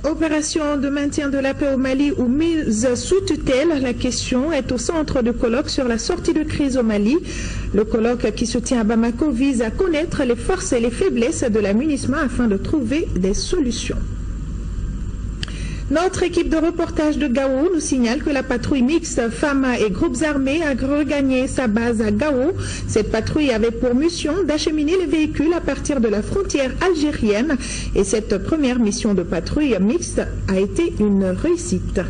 Opération de maintien de la paix au Mali ou mise sous tutelle, la question est au centre de colloque sur la sortie de crise au Mali. Le colloque qui se tient à Bamako vise à connaître les forces et les faiblesses de la MINUSMA afin de trouver des solutions. Notre équipe de reportage de Gao nous signale que la patrouille mixte femmes et groupes armés a regagné sa base à Gao. Cette patrouille avait pour mission d'acheminer les véhicules à partir de la frontière algérienne et cette première mission de patrouille mixte a été une réussite.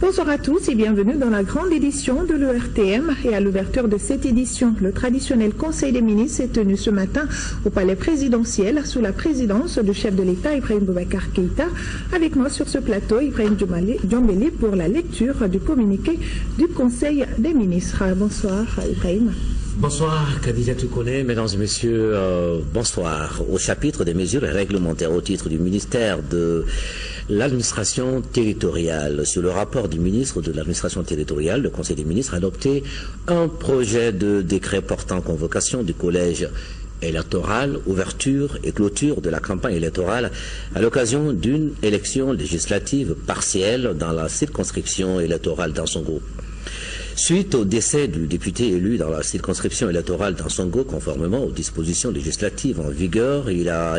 Bonsoir à tous et bienvenue dans la grande édition de l'ERTM. Et à l'ouverture de cette édition, le traditionnel Conseil des ministres s'est tenu ce matin au palais présidentiel sous la présidence du chef de l'État Ibrahim Boubacar Keïta. Avec moi sur ce plateau, Ibrahim Diombeli pour la lecture du communiqué du Conseil des ministres. Bonsoir Ibrahim. Bonsoir Khadija Toukone, mesdames et messieurs, bonsoir. Au chapitre des mesures réglementaires au titre du ministère de l'administration territoriale, sur le rapport du ministre de l'administration territoriale, le Conseil des ministres a adopté un projet de décret portant convocation du collège électoral, ouverture et clôture de la campagne électorale à l'occasion d'une élection législative partielle dans la circonscription électorale d'Ansongo. Suite au décès du député élu dans la circonscription électorale d'Ansongo, conformément aux dispositions législatives en vigueur, il a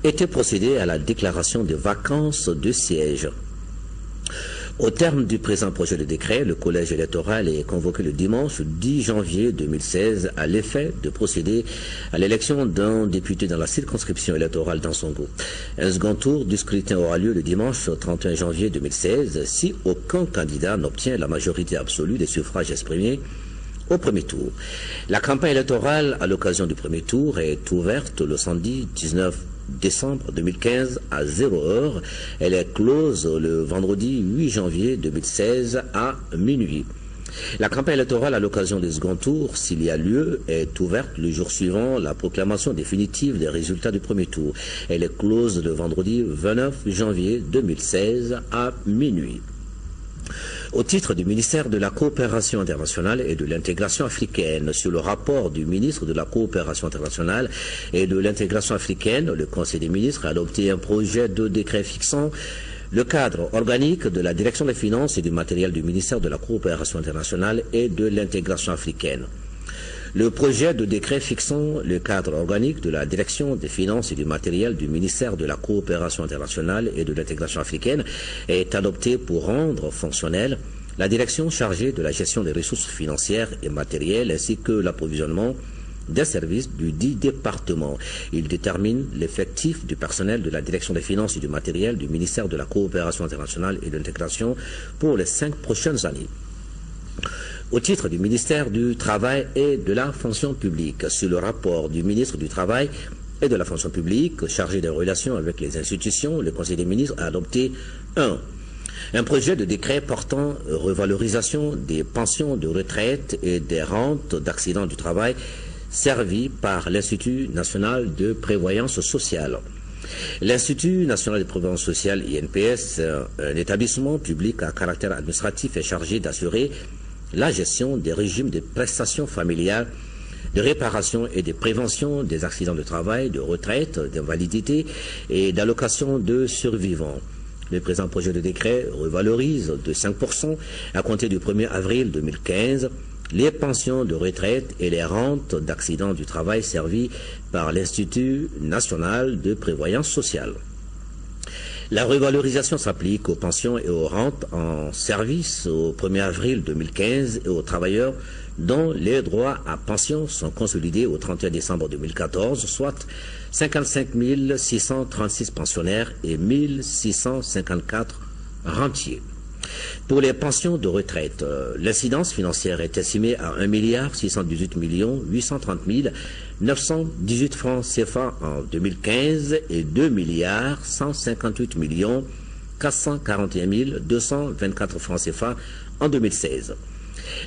été procédé à la déclaration de vacances de siège. Au terme du présent projet de décret, le collège électoral est convoqué le dimanche 10 janvier 2016 à l'effet de procéder à l'élection d'un député dans la circonscription électorale d'Ansongo. Un second tour du scrutin aura lieu le dimanche 31 janvier 2016 si aucun candidat n'obtient la majorité absolue des suffrages exprimés au premier tour. La campagne électorale à l'occasion du premier tour est ouverte le samedi 19 décembre 2015 à 0h. Elle est close le vendredi 8 janvier 2016 à minuit. La campagne électorale à l'occasion des second tours, s'il y a lieu, est ouverte le jour suivant la proclamation définitive des résultats du premier tour. Elle est close le vendredi 29 janvier 2016 à minuit. Au titre du ministère de la Coopération internationale et de l'intégration africaine, sur le rapport du ministre de la Coopération internationale et de l'intégration africaine, le Conseil des ministres a adopté un projet de décret fixant le cadre organique de la direction des finances et du matériel du ministère de la Coopération internationale et de l'intégration africaine. Le projet de décret fixant le cadre organique de la direction des finances et du matériel du ministère de la Coopération internationale et de l'intégration africaine est adopté pour rendre fonctionnelle la direction chargée de la gestion des ressources financières et matérielles ainsi que l'approvisionnement des services du dit département. Il détermine l'effectif du personnel de la direction des finances et du matériel du ministère de la Coopération internationale et de l'intégration pour les 5 prochaines années. Au titre du ministère du Travail et de la Fonction publique, sur le rapport du ministre du Travail et de la Fonction publique chargé des relations avec les institutions, le Conseil des ministres a adopté un projet de décret portant revalorisation des pensions de retraite et des rentes d'accident du travail servies par l'Institut national de prévoyance sociale. L'Institut national de prévoyance sociale, INPS, un établissement public à caractère administratif, est chargé d'assurer la gestion des régimes de prestations familiales, de réparation et de prévention des accidents de travail, de retraite, d'invalidité et d'allocation de survivants. Le présent projet de décret revalorise de 5% à compter du 1er avril 2015 les pensions de retraite et les rentes d'accident du travail servies par l'Institut national de prévoyance sociale. La revalorisation s'applique aux pensions et aux rentes en service au 1er avril 2015 et aux travailleurs dont les droits à pension sont consolidés au 31 décembre 2014, soit 55 636 pensionnaires et 1654 rentiers. Pour les pensions de retraite, l'incidence financière est estimée à 1 618 830 918 francs CFA en 2015 et 2 158 441 224 francs CFA en 2016.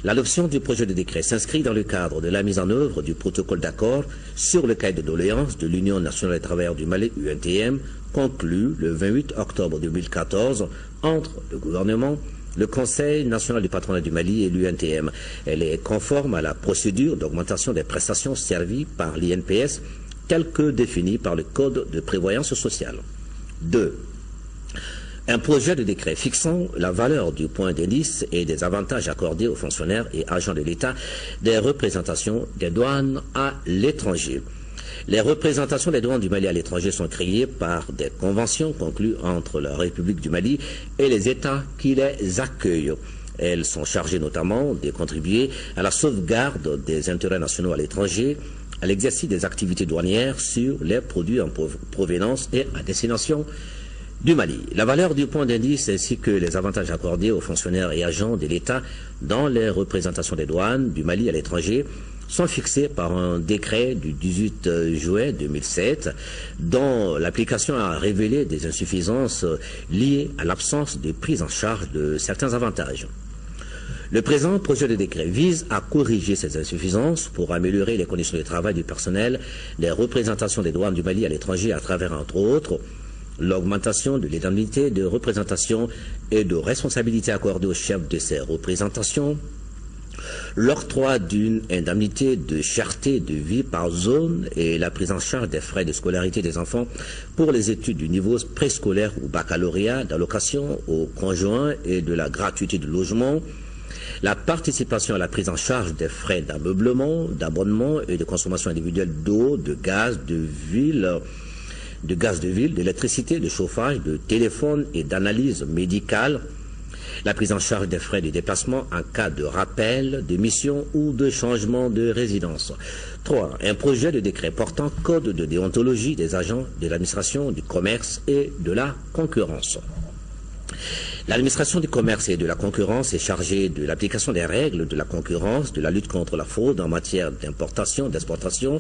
L'adoption du projet de décret s'inscrit dans le cadre de la mise en œuvre du protocole d'accord sur le cahier de doléances de l'Union nationale des travailleurs du Mali, UNTM, conclu le 28 octobre 2014 entre le gouvernement, le Conseil national du patronat du Mali et l'UNTM. Elle est conforme à la procédure d'augmentation des prestations servies par l'INPS telle que définie par le Code de prévoyance sociale. 2. Un projet de décret fixant la valeur du point d'indice et des avantages accordés aux fonctionnaires et agents de l'État des représentations des douanes à l'étranger. Les représentations des douanes du Mali à l'étranger sont créées par des conventions conclues entre la République du Mali et les États qui les accueillent. Elles sont chargées notamment de contribuer à la sauvegarde des intérêts nationaux à l'étranger, à l'exercice des activités douanières sur les produits en provenance et à destination du Mali. La valeur du point d'indice ainsi que les avantages accordés aux fonctionnaires et agents de l'État dans les représentations des douanes du Mali à l'étranger sont fixés par un décret du 18 juin 2007 dont l'application a révélé des insuffisances liées à l'absence de prise en charge de certains avantages. Le présent projet de décret vise à corriger ces insuffisances pour améliorer les conditions de travail du personnel des représentations des douanes du Mali à l'étranger à travers, entre autres, l'augmentation de l'indemnité de représentation et de responsabilité accordée aux chefs de ces représentations, l'octroi d'une indemnité de cherté de vie par zone et la prise en charge des frais de scolarité des enfants pour les études du niveau préscolaire ou baccalauréat, d'allocation aux conjoints et de la gratuité de logement, la participation à la prise en charge des frais d'ameublement, d'abonnement et de consommation individuelle d'eau, de gaz, de ville, d'électricité, de chauffage, de téléphone et d'analyse médicale, la prise en charge des frais de déplacement en cas de rappel, de mission ou de changement de résidence. 3. Un projet de décret portant code de déontologie des agents de l'administration du commerce et de la concurrence. L'administration du commerce et de la concurrence est chargée de l'application des règles de la concurrence, de la lutte contre la fraude en matière d'importation, d'exportation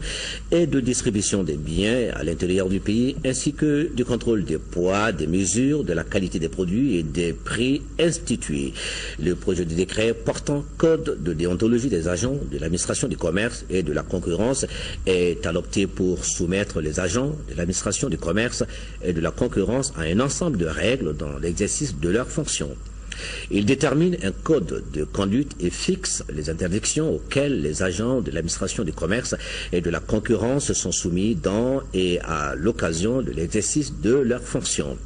et de distribution des biens à l'intérieur du pays, ainsi que du contrôle des poids, des mesures, de la qualité des produits et des prix institués. Le projet de décret portant code de déontologie des agents de l'administration du commerce et de la concurrence est adopté pour soumettre les agents de l'administration du commerce et de la concurrence à un ensemble de règles dans l'exercice de leurs fonctions. Il détermine un code de conduite et fixe les interdictions auxquelles les agents de l'administration du commerce et de la concurrence sont soumis dans et à l'occasion de l'exercice de leurs fonctions.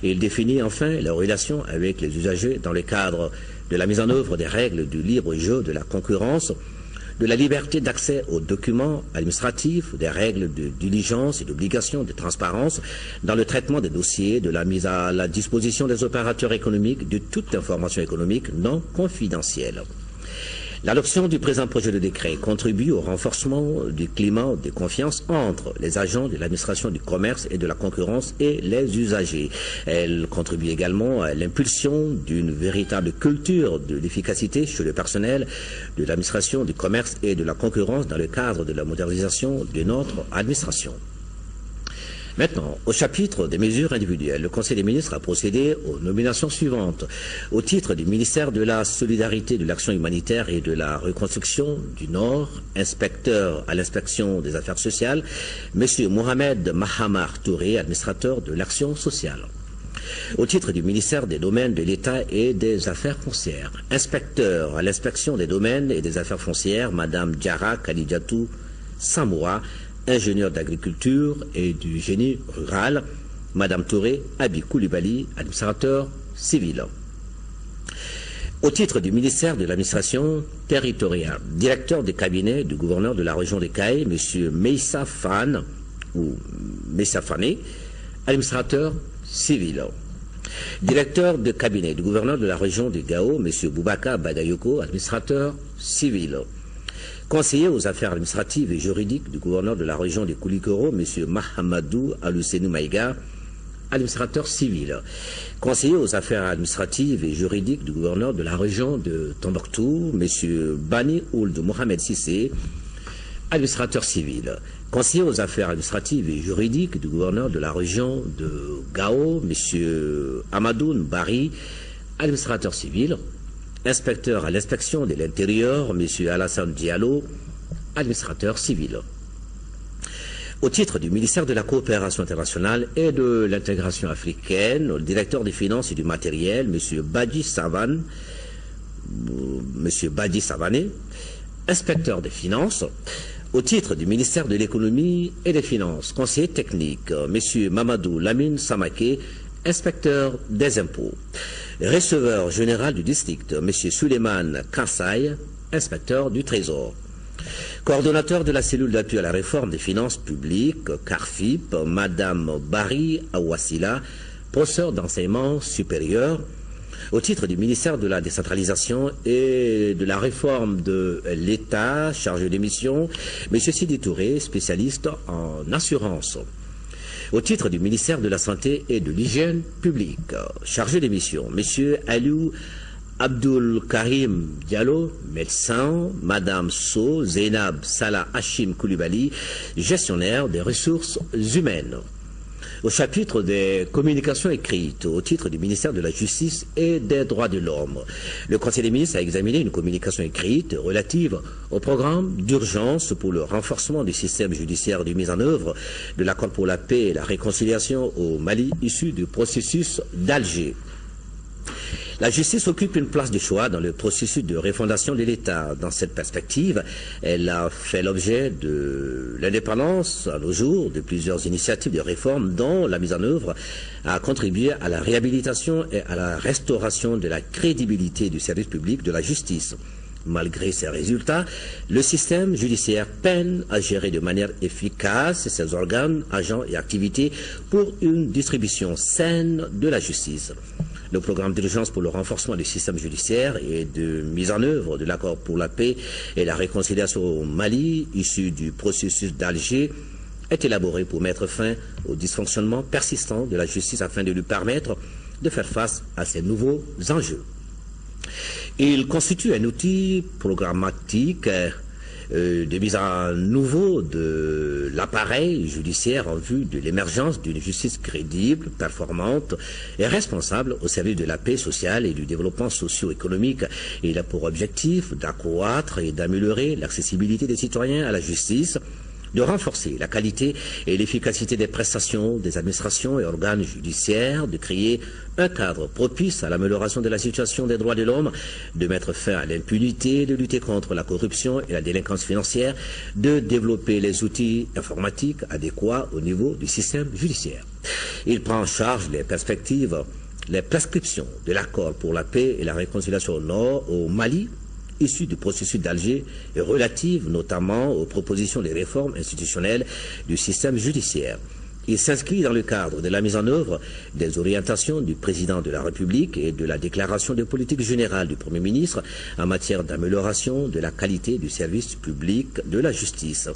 Il définit enfin leurs relations avec les usagers dans le cadre de la mise en œuvre des règles du libre jeu de la concurrence, de la liberté d'accès aux documents administratifs, des règles de diligence et d'obligation de transparence dans le traitement des dossiers, de la mise à la disposition des opérateurs économiques de toute information économique non confidentielle. L'adoption du présent projet de décret contribue au renforcement du climat de confiance entre les agents de l'administration du commerce et de la concurrence et les usagers. Elle contribue également à l'impulsion d'une véritable culture de l'efficacité chez le personnel de l'administration du commerce et de la concurrence dans le cadre de la modernisation de notre administration. Maintenant, au chapitre des mesures individuelles, le Conseil des ministres a procédé aux nominations suivantes. Au titre du ministère de la Solidarité, de l'Action humanitaire et de la Reconstruction du Nord, inspecteur à l'inspection des affaires sociales, M. Mohamed Mahamar Touré, administrateur de l'Action sociale. Au titre du ministère des Domaines de l'État et des Affaires foncières, inspecteur à l'inspection des domaines et des affaires foncières, Mme Diara Kalidiatou Samoura, ingénieur d'agriculture et du génie rural, Mme Touré Abi Koulibaly, administrateur civil. Au titre du ministère de l'administration territoriale, directeur de cabinet du gouverneur de la région de Caille, M. Meissa Fan, ou Meissa Fané, administrateur civil. Directeur de cabinet du gouverneur de la région de Gao, M. Boubaka Bagayoko, administrateur civil. Conseiller aux affaires administratives et juridiques du gouverneur de la région de Koulikoro, M. Mahamadou Alusenu Maïga, administrateur civil. Conseiller aux affaires administratives et juridiques du gouverneur de la région de Tombouctou, M. Bani Ould Mohamed Sissé, administrateur civil. Conseiller aux affaires administratives et juridiques du gouverneur de la région de Gao, M. Amadoun Bari, administrateur civil. Inspecteur à l'inspection de l'intérieur, M. Alassane Diallo, administrateur civil. Au titre du ministère de la Coopération internationale et de l'intégration africaine, le directeur des finances et du matériel, M. Badi Savané, inspecteur des finances. Au titre du ministère de l'économie et des finances, conseiller technique, M. Mamadou Lamine Samaké, inspecteur des impôts. Receveur général du district, M. Suleiman Kassai, inspecteur du Trésor. Coordonnateur de la cellule d'appui à la réforme des finances publiques, CARFIP, Madame Barry Awassila, professeur d'enseignement supérieur. Au titre du ministère de la décentralisation et de la réforme de l'État, chargé des missions, M. Sidi Touré, spécialiste en assurance. Au titre du ministère de la Santé et de l'Hygiène publique, chargé des missions, M. Aliou Abdul Karim Diallo, médecin, Madame So Zainab Salah Hachim Koulibaly, gestionnaire des ressources humaines. Au chapitre des communications écrites, au titre du ministère de la Justice et des Droits de l'Homme, le Conseil des ministres a examiné une communication écrite relative au programme d'urgence pour le renforcement du système judiciaire de mise en œuvre de l'accord pour la paix et la réconciliation au Mali issu du processus d'Alger. La justice occupe une place de choix dans le processus de refondation de l'État. Dans cette perspective, elle a fait l'objet de l'indépendance à nos jours de plusieurs initiatives de réforme dont la mise en œuvre a contribué à la réhabilitation et à la restauration de la crédibilité du service public de la justice. Malgré ces résultats, le système judiciaire peine à gérer de manière efficace ses organes, agents et activités pour une distribution saine de la justice. Le programme d'urgence pour le renforcement du système judiciaire et de mise en œuvre de l'accord pour la paix et la réconciliation au Mali, issu du processus d'Alger, est élaboré pour mettre fin au dysfonctionnement persistant de la justice afin de lui permettre de faire face à ces nouveaux enjeux. Il constitue un outil programmatique de mise à nouveau de l'appareil judiciaire en vue de l'émergence d'une justice crédible, performante et responsable au service de la paix sociale et du développement socio-économique. Il a pour objectif d'accroître et d'améliorer l'accessibilité des citoyens à la justice, de renforcer la qualité et l'efficacité des prestations des administrations et organes judiciaires, de créer un cadre propice à l'amélioration de la situation des droits de l'homme, de mettre fin à l'impunité, de lutter contre la corruption et la délinquance financière, de développer les outils informatiques adéquats au niveau du système judiciaire. Il prend en charge les prescriptions de l'accord pour la paix et la réconciliation au Nord, au Mali, issues du processus d'Alger et relatives notamment aux propositions de réformes institutionnelles du système judiciaire. Il s'inscrit dans le cadre de la mise en œuvre des orientations du président de la République et de la déclaration de politique générale du Premier ministre en matière d'amélioration de la qualité du service public de la justice.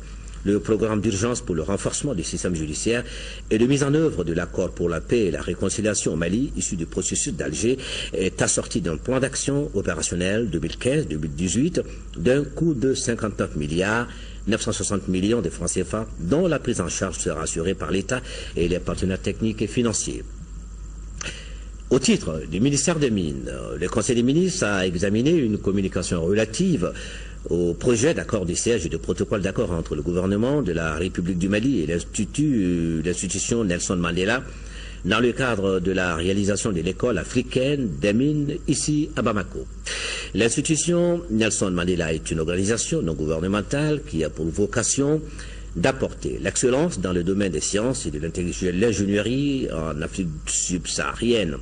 Le programme d'urgence pour le renforcement du système judiciaire et de mise en œuvre de l'accord pour la paix et la réconciliation au Mali, issu du processus d'Alger, est assorti d'un plan d'action opérationnel 2015-2018 d'un coût de 59 milliards 960 millions de francs CFA, dont la prise en charge sera assurée par l'État et les partenaires techniques et financiers. Au titre du ministère des Mines, le Conseil des ministres a examiné une communication relative au projet d'accord de siège et de protocole d'accord entre le gouvernement de la République du Mali et l'institution Nelson Mandela dans le cadre de la réalisation de l'école africaine des mines ici à Bamako. L'institution Nelson Mandela est une organisation non gouvernementale qui a pour vocation d'apporter l'excellence dans le domaine des sciences et de l'ingénierie en Afrique subsaharienne.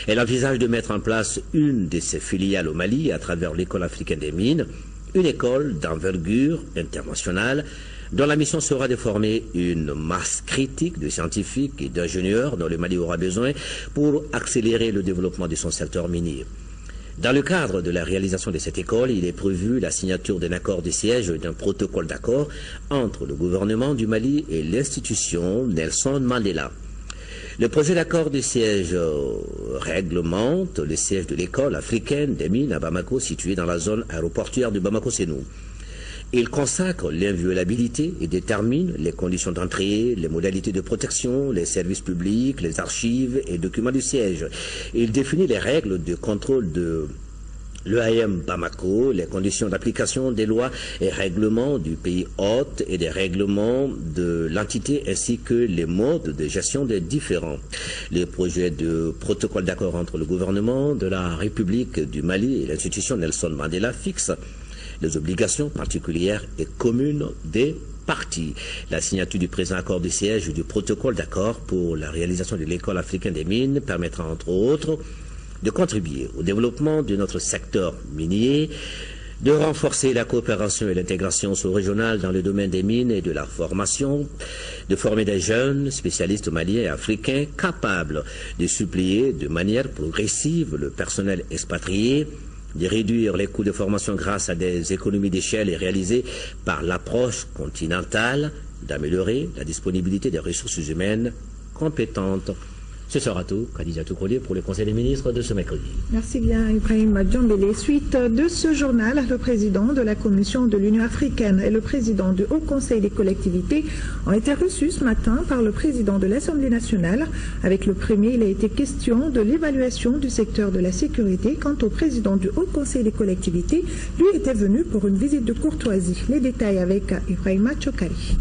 Elle envisage de mettre en place une de ses filiales au Mali à travers l'école africaine des mines, une école d'envergure internationale dont la mission sera de former une masse critique de scientifiques et d'ingénieurs dont le Mali aura besoin pour accélérer le développement de son secteur minier. Dans le cadre de la réalisation de cette école, il est prévu la signature d'un accord de siège et d'un protocole d'accord entre le gouvernement du Mali et l'institution Nelson Mandela. Le projet d'accord de siège réglemente le siège de l'école africaine des mines à Bamako, située dans la zone aéroportuaire de Bamako-Sénou. Il consacre l'inviolabilité et détermine les conditions d'entrée, les modalités de protection, les services publics, les archives et documents du siège. Il définit les règles de contrôle de l'EAM Bamako, les conditions d'application des lois et règlements du pays hôte et des règlements de l'entité ainsi que les modes de gestion des différents. Les projets de protocole d'accord entre le gouvernement de la République du Mali et l'institution Nelson Mandela fixent les obligations particulières et communes des parties. La signature du présent accord de siège et du protocole d'accord pour la réalisation de l'école africaine des mines permettra entre autres de contribuer au développement de notre secteur minier, de renforcer la coopération et l'intégration sous-régionale dans le domaine des mines et de la formation, de former des jeunes spécialistes maliens et africains capables de suppléer de manière progressive le personnel expatrié, de réduire les coûts de formation grâce à des économies d'échelle et réalisées par l'approche continentale, d'améliorer la disponibilité des ressources humaines compétentes. Ce sera tout, Khadijatou Colley, pour le Conseil des ministres de ce mercredi. Merci bien, Ibrahim Djambélé. Suite de ce journal, le président de la Commission de l'Union africaine et le président du Haut Conseil des collectivités ont été reçus ce matin par le président de l'Assemblée nationale. Avec le premier, il a été question de l'évaluation du secteur de la sécurité. Quant au président du Haut Conseil des collectivités, lui était venu pour une visite de courtoisie. Les détails avec Ibrahim Chokari.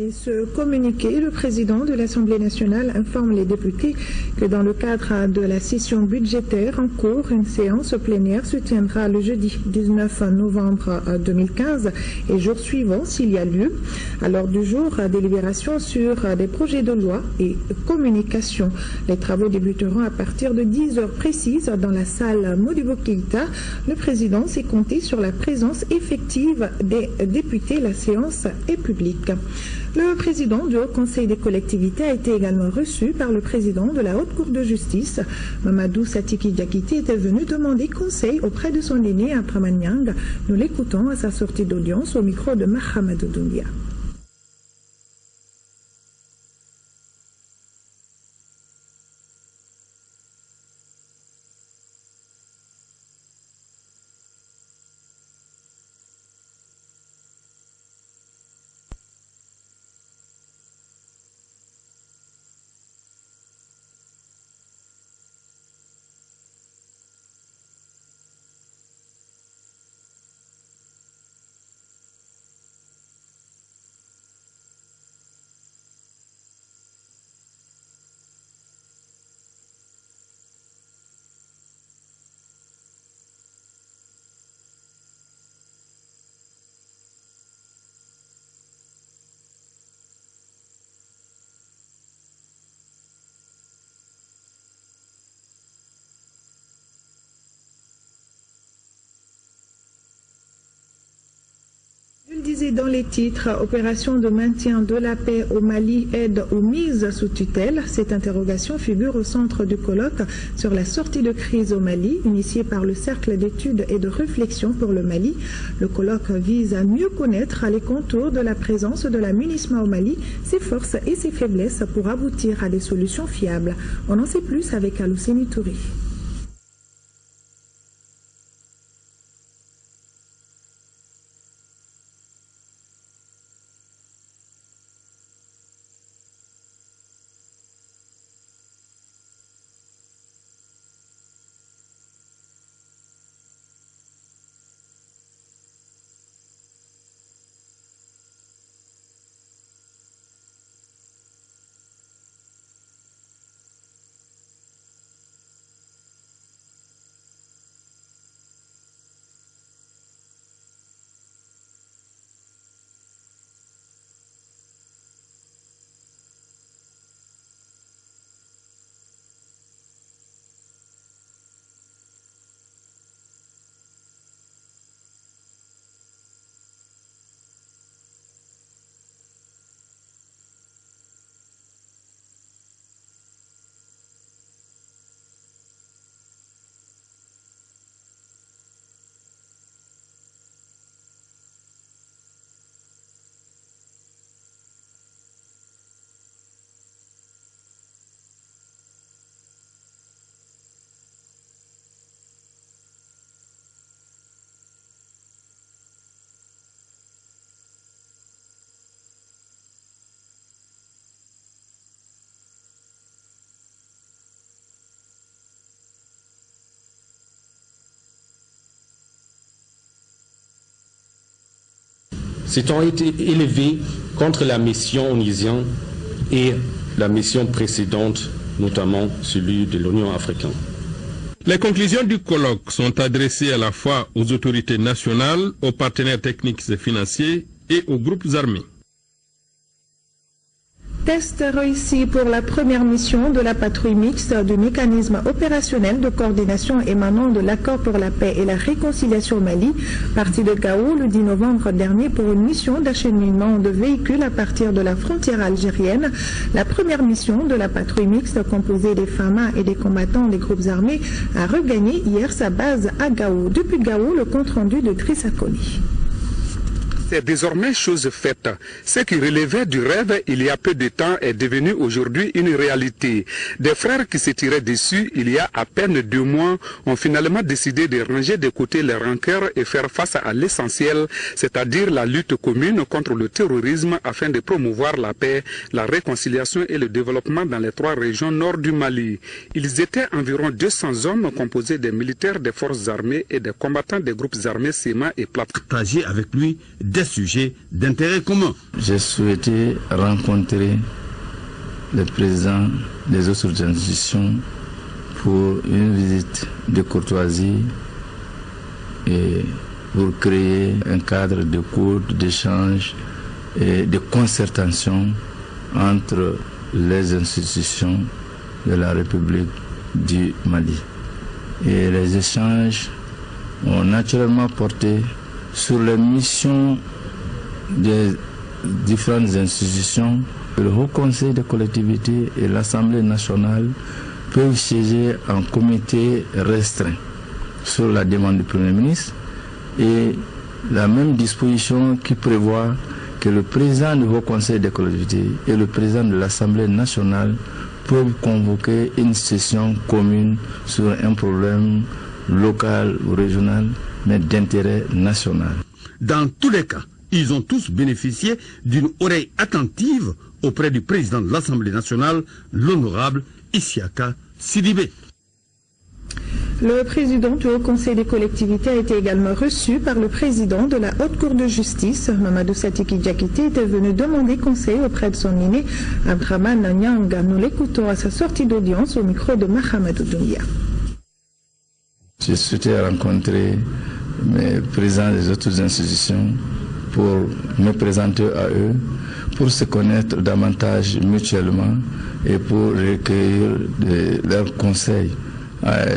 Et ce communiqué, le président de l'Assemblée nationale informe les députés que dans le cadre de la session budgétaire en cours, une séance plénière se tiendra le jeudi 19 novembre 2015 et jour suivant s'il y a lieu. À l'ordre du jour, délibération sur des projets de loi et communication. Les travaux débuteront à partir de 10 heures précises dans la salle Modibo Keïta. Le président s'est compté sur la présence effective des députés. La séance est publique. Le président du Haut Conseil des collectivités a été également reçu par le président de la Haute Cour de justice. Mamadou Satiki Diakité était venu demander conseil auprès de son aîné Abdraman Niang. Nous l'écoutons à sa sortie d'audience au micro de Mahamadou Doumbia. précisé dans les titres « Opération de maintien de la paix au Mali, aide aux mises sous tutelle ». Cette interrogation figure au centre du colloque sur la sortie de crise au Mali, initié par le Cercle d'études et de réflexion pour le Mali. Le colloque vise à mieux connaître les contours de la présence de la MINUSMA au Mali, ses forces et ses faiblesses pour aboutir à des solutions fiables. On en sait plus avec Alousseni Touré. S'étant été élevés contre la mission onusienne et la mission précédente, notamment celui de l'Union africaine. Les conclusions du colloque sont adressées à la fois aux autorités nationales, aux partenaires techniques et financiers et aux groupes armés. Test réussi pour la première mission de la patrouille mixte du mécanisme opérationnel de coordination émanant de l'accord pour la paix et la réconciliation au Mali, parti de Gao le 10 novembre dernier pour une mission d'acheminement de véhicules à partir de la frontière algérienne. La première mission de la patrouille mixte composée des FAMA et des combattants des groupes armés a regagné hier sa base à Gao. Depuis Gao, le compte-rendu de Drissa Koli. C'est désormais chose faite. Ce qui relevait du rêve il y a peu de temps est devenu aujourd'hui une réalité. Des frères qui se tiraient dessus il y a à peine 2 mois ont finalement décidé de ranger de côté les rancœurs et faire face à l'essentiel, c'est-à-dire la lutte commune contre le terrorisme afin de promouvoir la paix, la réconciliation et le développement dans les 3 régions nord du Mali. Ils étaient environ 200 hommes composés des militaires des forces armées et des combattants des groupes armés SEMA et PLAP. Partager avec lui des sujets d'intérêt commun. J'ai souhaité rencontrer le président des autres institutions pour une visite de courtoisie et pour créer un cadre de cours, d'échange et de concertation entre les institutions de la République du Mali. Et les échanges ont naturellement porté sur les missions des différentes institutions. Le Haut Conseil des collectivités et l'Assemblée nationale peuvent siéger en comité restreint sur la demande du Premier ministre, et la même disposition qui prévoit que le président du Haut Conseil des collectivités et le président de l'Assemblée nationale peuvent convoquer une session commune sur un problème local ou régional, mais d'intérêt national. Dans tous les cas, ils ont tous bénéficié d'une oreille attentive auprès du président de l'Assemblée nationale, l'honorable Isiaka Sidibé. Le président du Haut Conseil des collectivités a été également reçu par le président de la Haute Cour de justice. Mamadou Satiki Diakité était venu demander conseil auprès de son aîné, Abdraman Nyanga. Nous l'écoutons à sa sortie d'audience au micro de Mahamadou Doumbia. J'ai souhaité rencontrer mes présidents des autres institutions pour me présenter à eux, pour se connaître davantage mutuellement et pour recueillir leurs conseils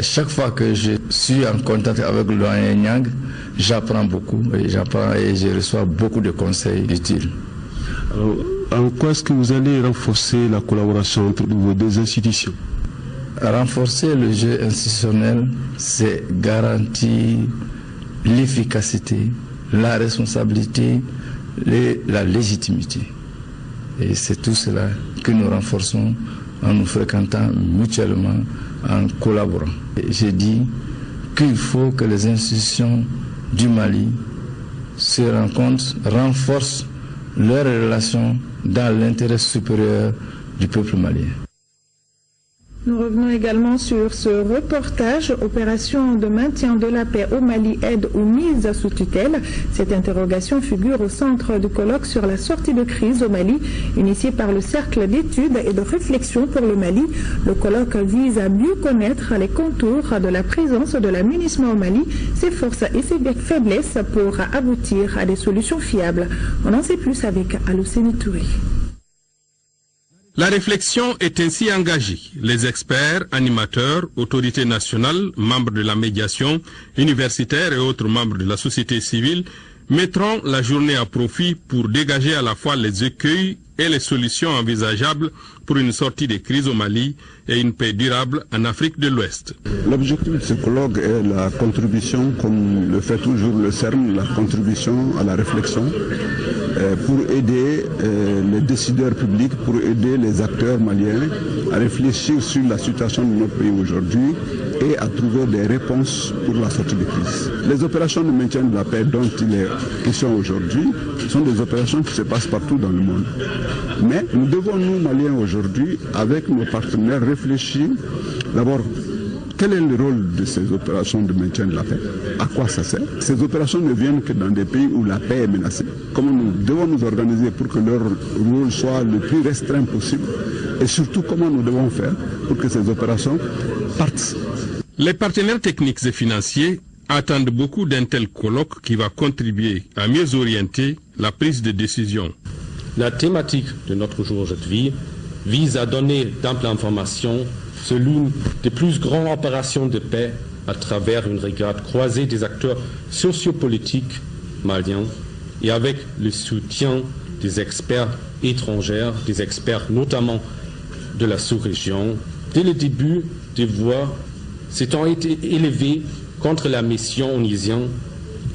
Chaque fois que je suis en contact avec le doyen Nyang, j'apprends beaucoup et je reçois beaucoup de conseils utiles. En quoi est-ce que vous allez renforcer la collaboration entre vos deux institutions? Renforcer le jeu institutionnel, c'est garantir l'efficacité, la responsabilité et la légitimité. Et c'est tout cela que nous renforçons en nous fréquentant mutuellement, en collaborant. J'ai dit qu'il faut que les institutions du Mali se rencontrent, renforcent leurs relations dans l'intérêt supérieur du peuple malien. Nous revenons également sur ce reportage, opération de maintien de la paix au Mali, aide ou mise sous tutelle. Cette interrogation figure au centre du colloque sur la sortie de crise au Mali, initié par le Cercle d'études et de réflexion pour le Mali. Le colloque vise à mieux connaître les contours de la présence de la MINUSMA au Mali, ses forces et ses faiblesses pour aboutir à des solutions fiables. On en sait plus avec Alocénie Touré. La réflexion est ainsi engagée. Les experts, animateurs, autorités nationales, membres de la médiation, universitaires et autres membres de la société civile mettront la journée à profit pour dégager à la fois les écueils et les solutions envisageables pour une sortie des crises au Mali et une paix durable en Afrique de l'Ouest. L'objectif de ce colloque est la contribution, comme le fait toujours le CERN, la contribution à la réflexion pour aider les décideurs publics, pour aider les acteurs maliens à réfléchir sur la situation de notre pays aujourd'hui et à trouver des réponses pour la sortie de crise. Les opérations de maintien de la paix dont il est question aujourd'hui sont des opérations qui se passent partout dans le monde. Mais nous devons, nous Maliens aujourd'hui, avec nos partenaires, réfléchir d'abord quel est le rôle de ces opérations de maintien de la paix, à quoi ça sert. Ces opérations ne viennent que dans des pays où la paix est menacée. Comment nous devons nous organiser pour que leur rôle soit le plus restreint possible et surtout comment nous devons faire pour que ces opérations partent. Les partenaires techniques et financiers attendent beaucoup d'un tel colloque qui va contribuer à mieux orienter la prise de décision. La thématique de notre jour aujourd'hui vise à donner d'amples informations sur l'une des plus grandes opérations de paix à travers une regard croisée des acteurs sociopolitiques maliens et avec le soutien des experts étrangers, des experts notamment de la sous-région. Dès le début, des voix s'étant été élevées contre la mission onusienne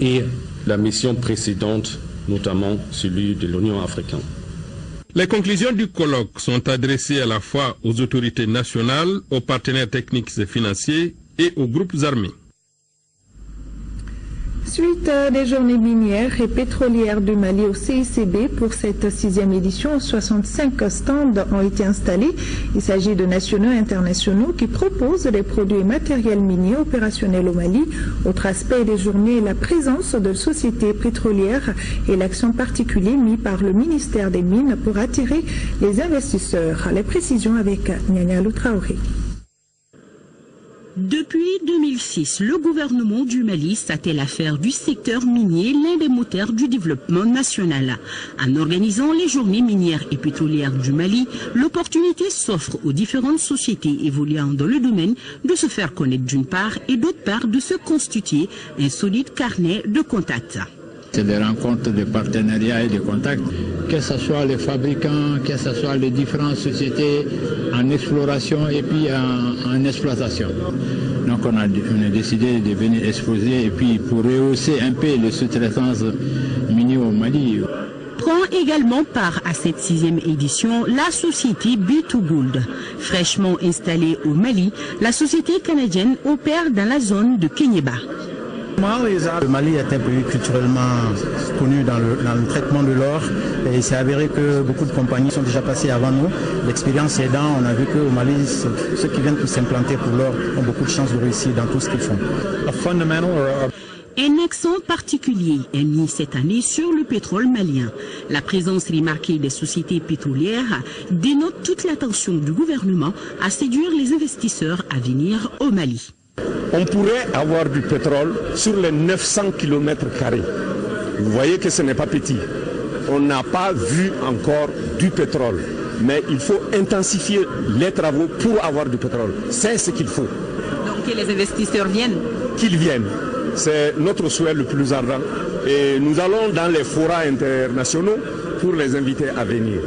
et la mission précédente, notamment celui de l'Union africaine. Les conclusions du colloque sont adressées à la fois aux autorités nationales, aux partenaires techniques et financiers et aux groupes armés. Suite des journées minières et pétrolières du Mali au CICB pour cette 6e édition, 65 stands ont été installés. Il s'agit de nationaux et internationaux qui proposent des produits et matériels miniers opérationnels au Mali. Autre aspect des journées, la présence de sociétés pétrolières et l'action particulière mise par le ministère des Mines pour attirer les investisseurs. Les précisions avec Nyanya Traoré. Depuis 2006, le gouvernement du Mali s'attelle à faire du secteur minier l'un des moteurs du développement national. En organisant les journées minières et pétrolières du Mali, l'opportunité s'offre aux différentes sociétés évoluant dans le domaine de se faire connaître d'une part et d'autre part de se constituer un solide carnet de contacts. C'est des rencontres de partenariats et de contacts, que ce soit les fabricants, que ce soit les différentes sociétés en exploration et puis en exploitation. Donc on a décidé de venir exposer et puis pour rehausser un peu les sous-traitances minières au Mali. Prend également part à cette 6e édition la société B2Gold. Fraîchement installée au Mali, la société canadienne opère dans la zone de Kéniéba. Le Mali est un pays culturellement connu dans le traitement de l'or et il s'est avéré que beaucoup de compagnies sont déjà passées avant nous. L'expérience aidant, on a vu qu'au Mali, ceux qui viennent pour s'implanter pour l'or ont beaucoup de chances de réussir dans tout ce qu'ils font. Un accent particulier est mis cette année sur le pétrole malien. La présence remarquée des sociétés pétrolières dénote toute l'attention du gouvernement à séduire les investisseurs à venir au Mali. On pourrait avoir du pétrole sur les 900 km². Vous voyez que ce n'est pas petit. On n'a pas vu encore du pétrole. Mais il faut intensifier les travaux pour avoir du pétrole. C'est ce qu'il faut. que les investisseurs viennent? Qu'ils viennent. C'est notre souhait le plus ardent. Et nous allons dans les forats internationaux pour les inviter à venir.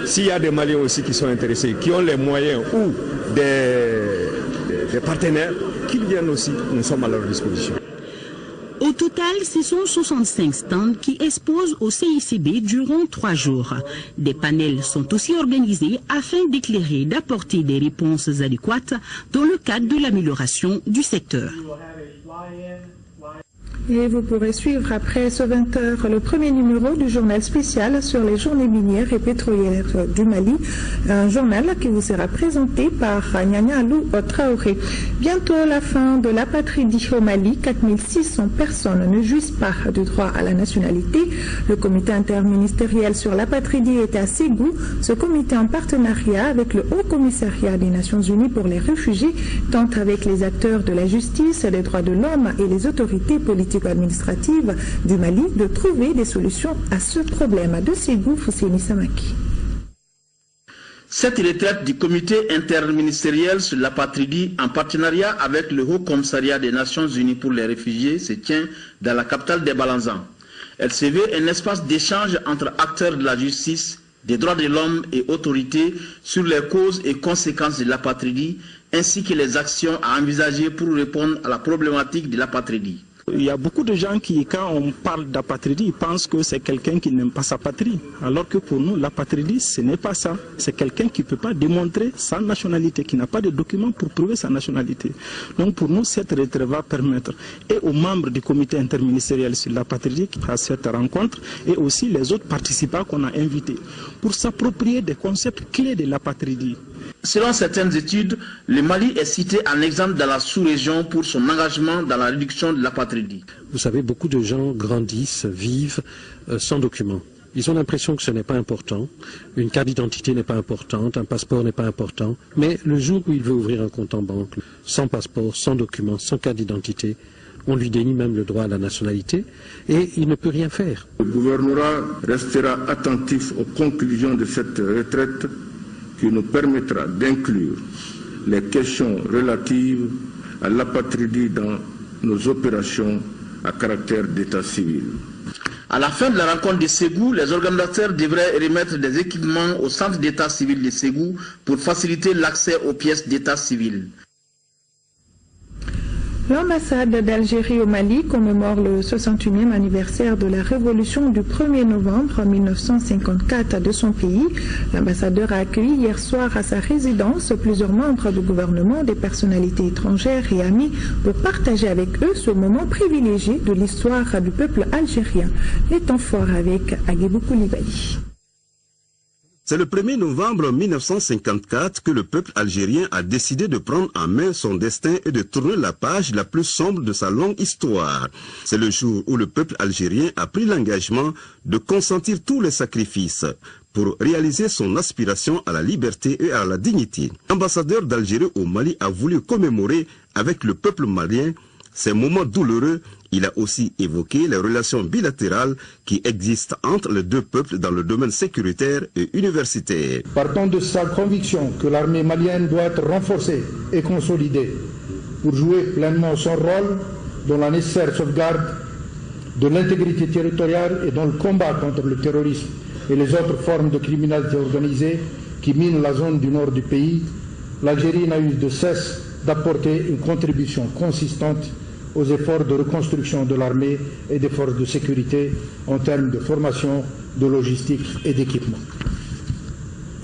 S'il y a des Maliens aussi qui sont intéressés, qui ont les moyens ou des partenaires, qu'ils viennent aussi, nous sommes à leur disposition. Au total, ce sont 65 stands qui exposent au CICB durant 3 jours. Des panels sont aussi organisés afin d'éclairer et d'apporter des réponses adéquates dans le cadre de l'amélioration du secteur. Et vous pourrez suivre après ce 20h le premier numéro du journal spécial sur les journées minières et pétrolières du Mali, un journal qui vous sera présenté par Nyanya Alou Traoré. Bientôt la fin de l'apatridie au Mali, 4600 personnes ne jouissent pas du droit à la nationalité. Le comité interministériel sur l'apatridie était à Ségou. Ce comité en partenariat avec le Haut Commissariat des Nations Unies pour les réfugiés tente avec les acteurs de la justice, des droits de l'homme et les autorités politiques administrative du Mali de trouver des solutions à ce problème. De Ségou, Fousséni Samaki. Cette retraite du comité interministériel sur l'apatridie en partenariat avec le Haut Commissariat des Nations Unies pour les réfugiés se tient dans la capitale des Balanzans. Elle se veut un espace d'échange entre acteurs de la justice, des droits de l'homme et autorités sur les causes et conséquences de l'apatridie ainsi que les actions à envisager pour répondre à la problématique de l'apatridie. Il y a beaucoup de gens qui, quand on parle d'apatridie, pensent que c'est quelqu'un qui n'aime pas sa patrie. Alors que pour nous, l'apatridie, ce n'est pas ça. C'est quelqu'un qui ne peut pas démontrer sa nationalité, qui n'a pas de documents pour prouver sa nationalité. Donc pour nous, cette retraite va permettre, et aux membres du comité interministériel sur l'apatridie, à cette rencontre, et aussi les autres participants qu'on a invités, pour s'approprier des concepts clés de l'apatridie. Selon certaines études, le Mali est cité en exemple dans la sous-région pour son engagement dans la réduction de l'apatridie. Vous savez, beaucoup de gens grandissent, vivent sans documents. Ils ont l'impression que ce n'est pas important, une carte d'identité n'est pas importante, un passeport n'est pas important, mais le jour où il veut ouvrir un compte en banque, sans passeport, sans documents, sans carte d'identité, on lui dénie même le droit à la nationalité et il ne peut rien faire. Le gouvernement restera attentif aux conclusions de cette retraite qui nous permettra d'inclure les questions relatives à l'apatridie dans nos opérations à caractère d'état civil. À la fin de la rencontre de Ségou, les organisateurs devraient remettre des équipements au centre d'état civil de Ségou pour faciliter l'accès aux pièces d'état civil. L'ambassade d'Algérie au Mali commémore le 61e anniversaire de la révolution du 1er novembre 1954 de son pays. L'ambassadeur a accueilli hier soir à sa résidence plusieurs membres du gouvernement, des personnalités étrangères et amis pour partager avec eux ce moment privilégié de l'histoire du peuple algérien. Les temps forts avec Aguibou Koulibaly. C'est le 1er novembre 1954 que le peuple algérien a décidé de prendre en main son destin et de tourner la page la plus sombre de sa longue histoire. C'est le jour où le peuple algérien a pris l'engagement de consentir tous les sacrifices pour réaliser son aspiration à la liberté et à la dignité. L'ambassadeur d'Algérie au Mali a voulu commémorer avec le peuple malien ces moments douloureux. Il a aussi évoqué les relations bilatérales qui existent entre les deux peuples dans le domaine sécuritaire et universitaire. Partant de sa conviction que l'armée malienne doit être renforcée et consolidée pour jouer pleinement son rôle dans la nécessaire sauvegarde de l'intégrité territoriale et dans le combat contre le terrorisme et les autres formes de criminalité organisée qui minent la zone du nord du pays, l'Algérie n'a eu de cesse d'apporter une contribution consistante aux efforts de reconstruction de l'armée et des forces de sécurité en termes de formation, de logistique et d'équipement.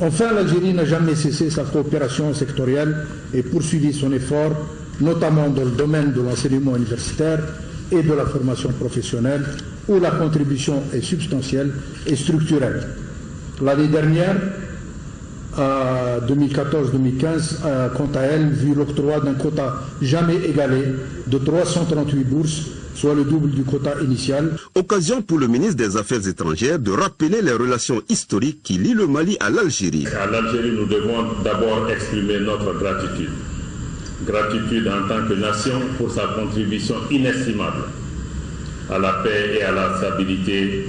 Enfin, l'Algérie n'a jamais cessé sa coopération sectorielle et poursuivi son effort, notamment dans le domaine de l'enseignement universitaire et de la formation professionnelle, où la contribution est substantielle et structurelle. L'année dernière, 2014-2015, quant à elle, vu l'octroi d'un quota jamais égalé de 338 bourses, soit le double du quota initial. Occasion pour le ministre des Affaires étrangères de rappeler les relations historiques qui lient le Mali à l'Algérie. À l'Algérie, nous devons d'abord exprimer notre gratitude. Gratitude en tant que nation pour sa contribution inestimable à la paix et à la stabilité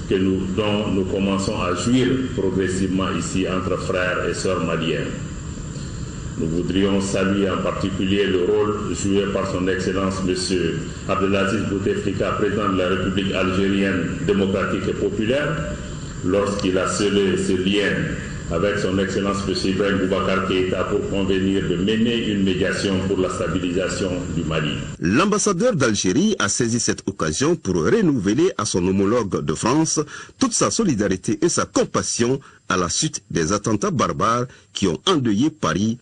dont nous commençons à jouir progressivement ici entre frères et sœurs maliens. Nous voudrions saluer en particulier le rôle joué par son Excellence M. Abdelaziz Bouteflika, président de la République algérienne démocratique et populaire, lorsqu'il a scellé ce lien avec son Excellence M. Ibrahim Boubacar Keïta pour convenir de mener une médiation pour la stabilisation du Mali. L'ambassadeur d'Algérie a saisi cette occasion pour renouveler à son homologue de France toute sa solidarité et sa compassion à la suite des attentats barbares qui ont endeuillé Paris.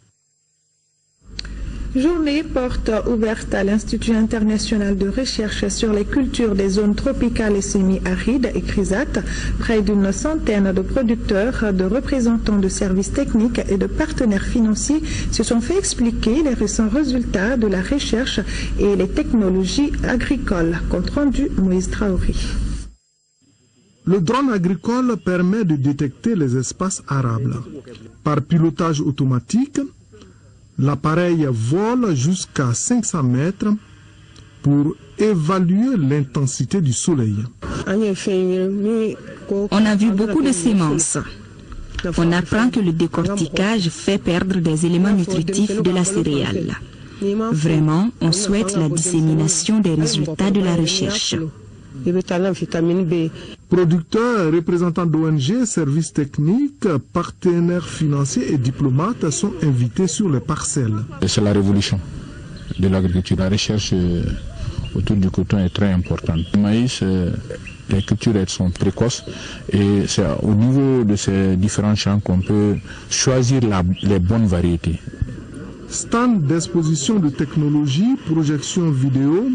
Journée porte ouverte à l'Institut international de recherche sur les cultures des zones tropicales et semi-arides, ECRISAT. Près d'une centaine de producteurs, de représentants de services techniques et de partenaires financiers se sont fait expliquer les récents résultats de la recherche et les technologies agricoles. Compte rendu Moïse Traoré. Le drone agricole permet de détecter les espaces arables. Par pilotage automatique, l'appareil vole jusqu'à 500 mètres pour évaluer l'intensité du soleil. On a vu beaucoup de semences. On apprend que le décortiquage fait perdre des éléments nutritifs de la céréale. Vraiment, on souhaite la dissémination des résultats de la recherche. Producteurs, représentants d'ONG, services techniques, partenaires financiers et diplomates sont invités sur les parcelles. C'est la révolution de l'agriculture. La recherche autour du coton est très importante. Le maïs, les cultures sont précoces et c'est au niveau de ces différents champs qu'on peut choisir les bonnes variétés. Stand d'exposition de technologie, projection vidéo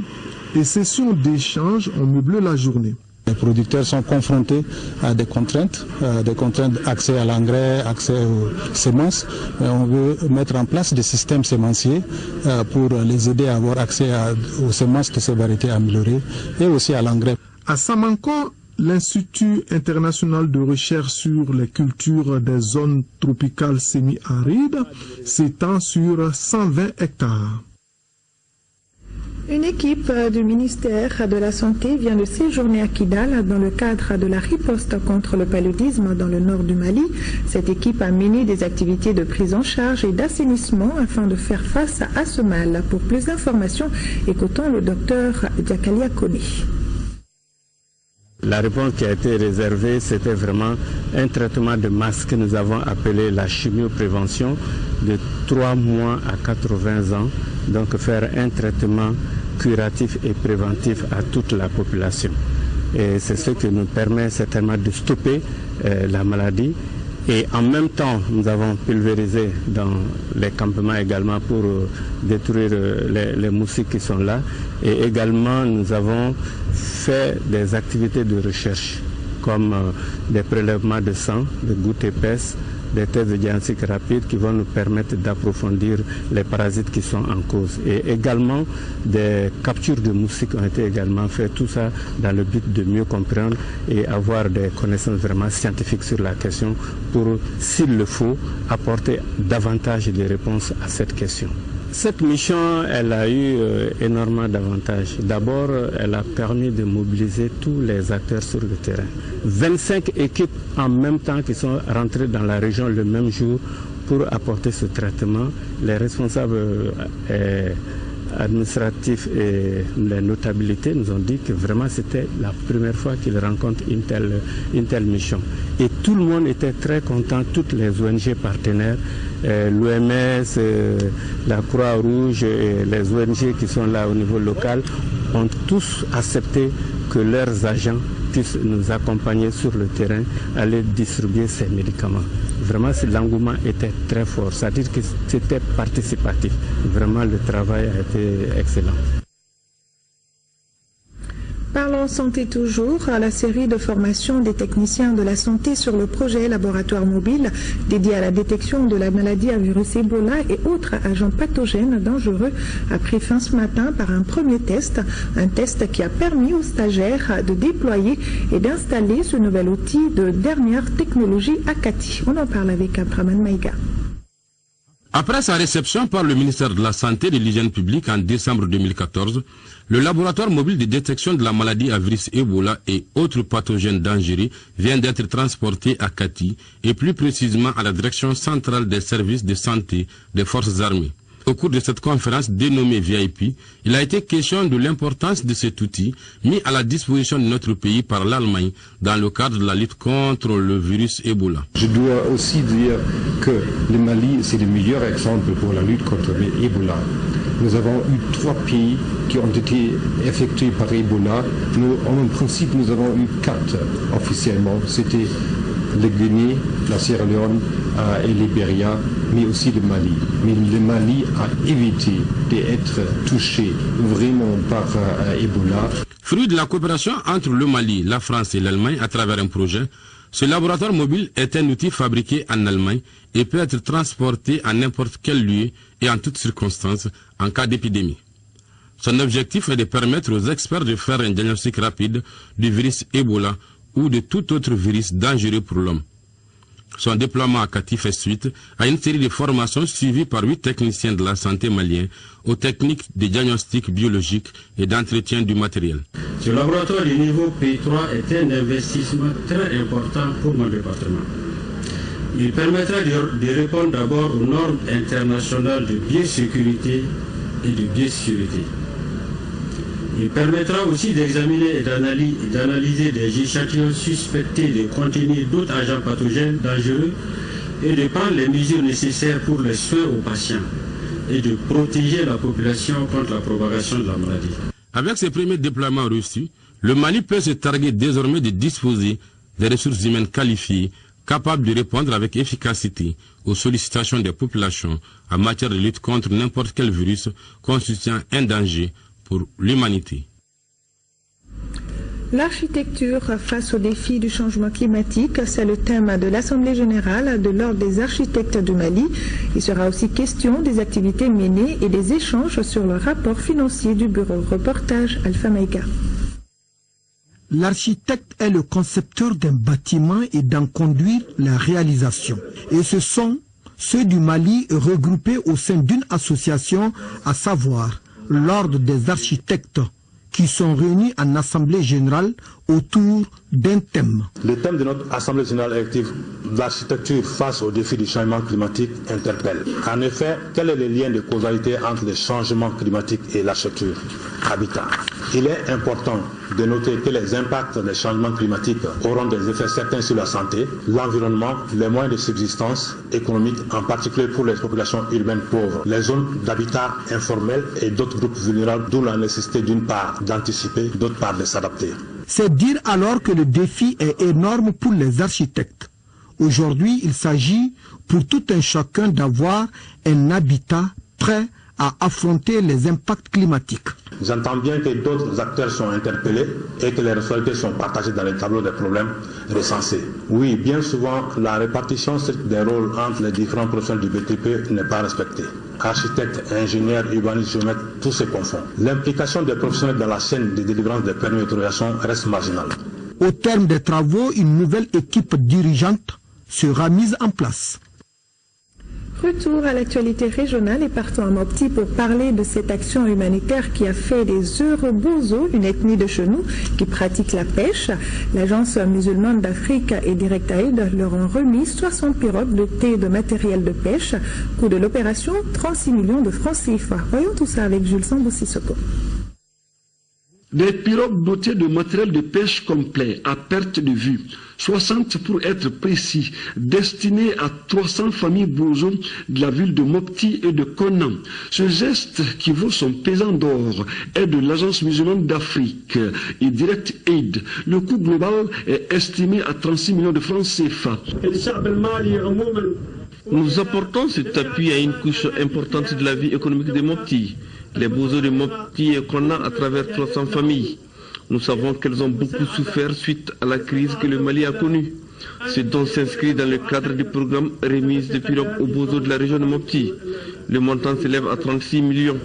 et sessions d'échange ont meublé la journée. Les producteurs sont confrontés à des contraintes accès à l'engrais, accès aux semences. On veut mettre en place des systèmes sémenciers pour les aider à avoir accès aux semences de ces variétés améliorées et aussi à l'engrais. À Samanko, l'Institut international de recherche sur les cultures des zones tropicales semi-arides s'étend sur 120 hectares. Une équipe du ministère de la Santé vient de séjourner à Kidal dans le cadre de la riposte contre le paludisme dans le nord du Mali. Cette équipe a mené des activités de prise en charge et d'assainissement afin de faire face à ce mal. Pour plus d'informations, écoutons le docteur Diakalia Kone. La réponse qui a été réservée, c'était vraiment un traitement de masse que nous avons appelé la chimioprévention de 3 mois à 80 ans. Donc faire un traitement curatif et préventif à toute la population. Et c'est ce qui nous permet certainement de stopper la maladie. Et en même temps, nous avons pulvérisé dans les campements également pour détruire les moustiques qui sont là. Et également, nous avons fait des activités de recherche, comme des prélèvements de sang, de gouttes épaisses, des tests de diagnostic rapide qui vont nous permettre d'approfondir les parasites qui sont en cause. Et également, des captures de moustiques ont été également faites, tout ça dans le but de mieux comprendre et avoir des connaissances vraiment scientifiques sur la question pour, s'il le faut, apporter davantage de réponses à cette question. Cette mission, elle a eu énormément d'avantages. D'abord, elle a permis de mobiliser tous les acteurs sur le terrain. 25 équipes en même temps qui sont rentrées dans la région le même jour pour apporter ce traitement. Les responsables administratifs et les notabilités nous ont dit que vraiment c'était la première fois qu'ils rencontrent une telle mission. Et tout le monde était très content, toutes les ONG partenaires, l'OMS, la Croix-Rouge et les ONG qui sont là au niveau local ont tous accepté que leurs agents puissent nous accompagner sur le terrain, aller distribuer ces médicaments. Vraiment, l'engouement était très fort, c'est-à-dire que c'était participatif. Vraiment, le travail a été excellent. Parlons santé toujours, à la série de formation des techniciens de la santé sur le projet laboratoire mobile dédié à la détection de la maladie à virus Ebola et autres agents pathogènes dangereux a pris fin ce matin par un premier test, un test qui a permis aux stagiaires de déployer et d'installer ce nouvel outil de dernière technologie Akati. On en parle avec Abraman Maïga. Après sa réception par le ministère de la Santé et de l'Hygiène publique en décembre 2014, le laboratoire mobile de détection de la maladie à virus Ebola et autres pathogènes dangereux vient d'être transporté à Kati et plus précisément à la direction centrale des services de santé des forces armées. Au cours de cette conférence dénommée VIP, il a été question de l'importance de cet outil mis à la disposition de notre pays par l'Allemagne dans le cadre de la lutte contre le virus Ebola. Je dois aussi dire que le Mali, c'est le meilleur exemple pour la lutte contre l'Ebola. Nous avons eu 3 pays qui ont été affectés par Ebola. En principe, nous avons eu 4 officiellement. C'était le Guinée, la Sierra Leone et le Libéria, mais aussi le Mali. Mais le Mali a évité d'être touché vraiment par Ebola. Fruit de la coopération entre le Mali, la France et l'Allemagne à travers un projet, ce laboratoire mobile est un outil fabriqué en Allemagne et peut être transporté à n'importe quel lieu et en toutes circonstances en cas d'épidémie. Son objectif est de permettre aux experts de faire un diagnostic rapide du virus Ebola ou de tout autre virus dangereux pour l'homme. Son déploiement à Kati fait suite à une série de formations suivies par 8 techniciens de la santé maliens aux techniques de diagnostic biologique et d'entretien du matériel. Ce laboratoire du niveau P3 est un investissement très important pour mon département. Il permettra de répondre d'abord aux normes internationales de biosécurité et de biosécurité. Il permettra aussi d'examiner et d'analyser des échantillons suspectés de contenir d'autres agents pathogènes dangereux et de prendre les mesures nécessaires pour les soins aux patients et de protéger la population contre la propagation de la maladie. Avec ces premiers déploiements reçus, le Mali peut se targuer désormais de disposer des ressources humaines qualifiées capables de répondre avec efficacité aux sollicitations des populations en matière de lutte contre n'importe quel virus constituant un danger pour l'humanité. L'architecture face aux défis du changement climatique, c'est le thème de l'Assemblée générale de l'Ordre des architectes du Mali. Il sera aussi question des activités menées et des échanges sur le rapport financier du bureau. Reportage Alpha Maïka. L'architecte est le concepteur d'un bâtiment et d'en conduire la réalisation. Et ce sont ceux du Mali regroupés au sein d'une association, à savoir l'Ordre des architectes, qui sont réunis en assemblée générale autour d'un thème. Le thème de notre assemblée générale élective, l'architecture face aux défis du changement climatique, interpelle. En effet, quel est le lien de causalité entre le changement climatique et l'architecture habitat? Il est important de noter que les impacts des changements climatiques auront des effets certains sur la santé, l'environnement, les moyens de subsistance économique, en particulier pour les populations urbaines pauvres, les zones d'habitat informel et d'autres groupes vulnérables, d'où la nécessité d'une part d'anticiper, d'autre part de s'adapter. C'est dire alors que le défi est énorme pour les architectes. Aujourd'hui, il s'agit pour tout un chacun d'avoir un habitat prêt à affronter les impacts climatiques. J'entends bien que d'autres acteurs sont interpellés et que les responsabilités sont partagées dans les tableaux des problèmes recensés. Oui, bien souvent, la répartition des rôles entre les différents professionnels du BTP n'est pas respectée. Architectes, ingénieurs, urbanistes, géomètres, tout se confond. L'implication des professionnels dans la chaîne de délivrance des permis d'autorisation reste marginale. Au terme des travaux, une nouvelle équipe dirigeante sera mise en place. Retour à l'actualité régionale et partons à Mopti pour parler de cette action humanitaire qui a fait des Eurobozo, une ethnie de chenous qui pratique la pêche. L'Agence musulmane d'Afrique et Direct Aid leur ont remis 60 pirogues dotées de matériel de pêche. Coût de l'opération, 36 millions de francs CFA. Voyons tout ça avec Jules Sambou-Sissoko. Des pirogues dotées de matériel de pêche complet à perte de vue, 60 pour être précis, destinées à 300 familles bozo de la ville de Mopti et de Konan. Ce geste qui vaut son pesant d'or est de l'Agence musulmane d'Afrique et Direct Aid. Le coût global est estimé à 36 millions de francs CFA. Nous apportons cet appui à une couche importante de la vie économique de Mopti. Les bozos de Mopti et Konan à travers 300 familles. Nous savons qu'elles ont beaucoup souffert suite à la crise que le Mali a connue. Ce don s'inscrit dans le cadre du programme remise de pirogues aux bozos de la région de Mopti. Le montant s'élève à 36 millions.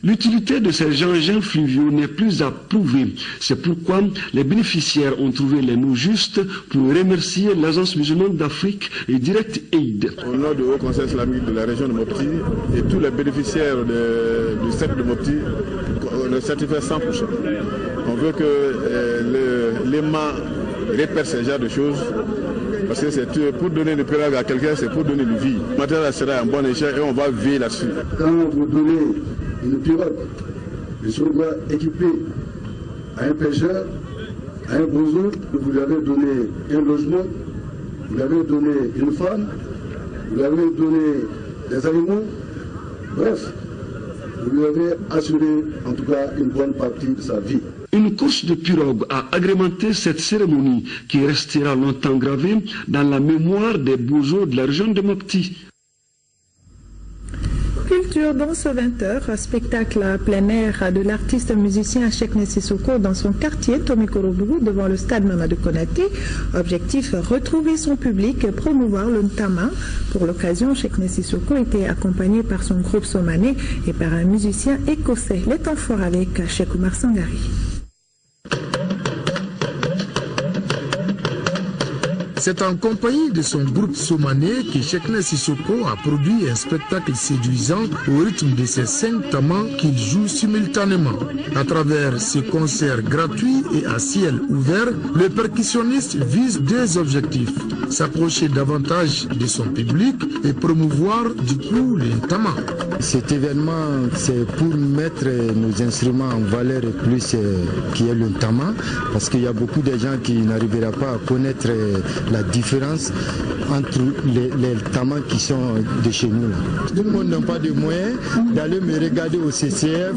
L'utilité de ces engins fluviaux n'est plus à prouver. C'est pourquoi les bénéficiaires ont trouvé les mots justes pour remercier l'Agence musulmane d'Afrique et Direct Aid. Au nom du Haut Conseil islamique de la région de Mopti et tous les bénéficiaires du cercle de Mopti, le certificat 100%. On veut que l'EMA répète ce genre de choses. Parce que c'est pour donner le pirogue à quelqu'un, c'est pour donner une vie. Le matériel sera un bon échec et on va veiller là-dessus. Quand vous donnez une pirogue, le soldat équipé à un pêcheur, à un bozo, vous lui avez donné un logement, vous lui avez donné une femme, vous lui avez donné des animaux, bref, vous lui avez assuré en tout cas une bonne partie de sa vie. Une course de pirogue a agrémenté cette cérémonie qui restera longtemps gravée dans la mémoire des bozos de la région de Mopti. Culture dans ce 20h, spectacle à plein air de l'artiste musicien Cheikhna Sissoko dans son quartier Tomikorobougou devant le stade Mamadou Konaté. Objectif, retrouver son public et promouvoir le ntama. Pour l'occasion, Cheikhna Sissoko était accompagné par son groupe Somané et par un musicien écossais. Les temps forts avec Cheikh Oumar Sangari. C'est en compagnie de son groupe Somané que Cheikhna Sissoko a produit un spectacle séduisant au rythme de ses 5 tamans qu'il joue simultanément. À travers ce concert gratuit et à ciel ouvert, le percussionniste vise 2 objectifs: s'approcher davantage de son public et promouvoir du coup le ntama. Cet événement, c'est pour mettre nos instruments en valeur plus qui est le ntama, parce qu'il y a beaucoup de gens qui n'arriveront pas à connaître la différence entre les tamas qui sont de chez nous. Tout le monde n'a pas de moyens d'aller me regarder au CCF,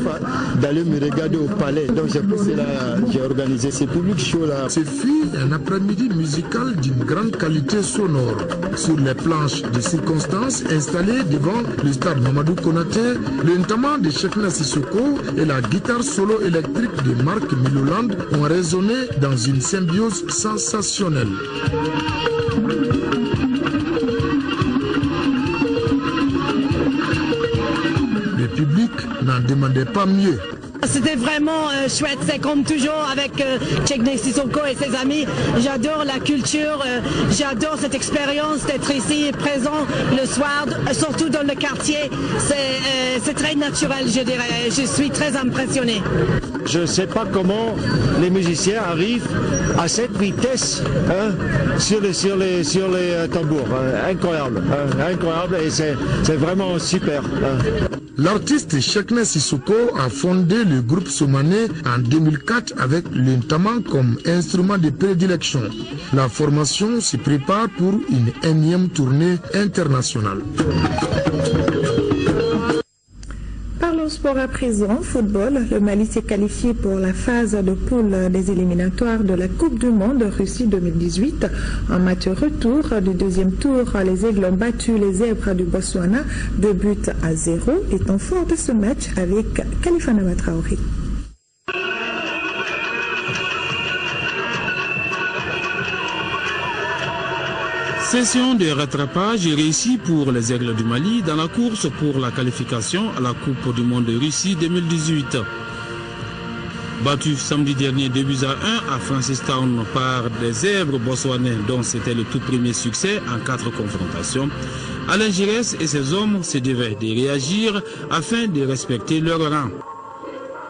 d'aller me regarder au palais. Donc c'est pour cela que j'ai organisé ce public show là. Ce fut un après-midi musical d'une grande qualité sonore. Sur les planches de circonstances installées devant le stade Mamadou Konaté, le ntama de Cheikhna Sissoko et la guitare solo électrique de Marc Miloland ont résonné dans une symbiose sensationnelle. Le public n'en demandait pas mieux. C'était vraiment chouette, c'est comme toujours avec Cheikhna Sissoko et ses amis. J'adore la culture, j'adore cette expérience d'être ici présent le soir, surtout dans le quartier. C'est très naturel, je dirais. Je suis très impressionnée. Je ne sais pas comment les musiciens arrivent à cette vitesse sur les tambours. Incroyable, incroyable, et c'est vraiment super. L'artiste Cheikhna Sissoko a fondé le groupe Somané en 2004 avec le ntama comme instrument de prédilection. La formation se prépare pour une énième tournée internationale. Parlons sport à présent, football. Le Mali s'est qualifié pour la phase de poule des éliminatoires de la Coupe du Monde Russie 2018. En match retour du deuxième tour, les Aigles ont battu les Zèbres du Botswana 2-0. Les temps forts de ce match avec Khalifa Nama Traoré. Session de rattrapage réussie pour les Aigles du Mali dans la course pour la qualification à la Coupe du Monde de Russie 2018. Battu samedi dernier 2-1 à Francistown par des Zèbres botswanais dont c'était le tout premier succès en 4 confrontations, Alain Giresse et ses hommes se devaient de réagir afin de respecter leur rang.